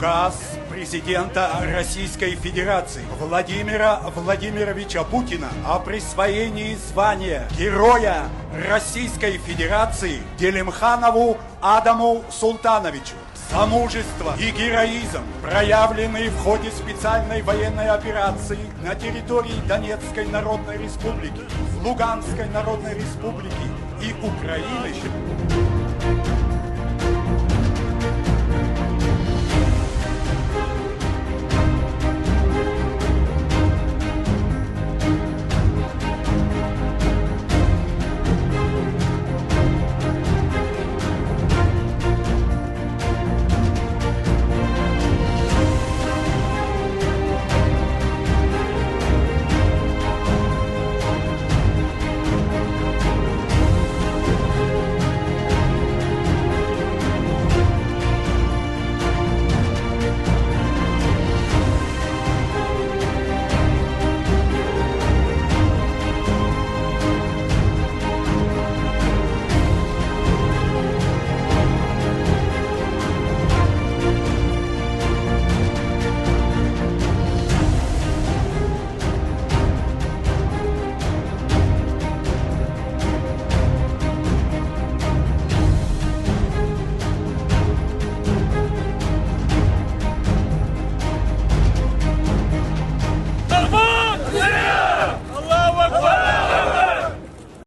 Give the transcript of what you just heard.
Указ президента Российской Федерации Владимира Владимировича Путина о присвоении звания Героя Российской Федерации Делимханову Адаму Султановичу. За мужество и героизм, проявленные в ходе специальной военной операции на территории Донецкой Народной Республики, Луганской Народной Республики и Украины.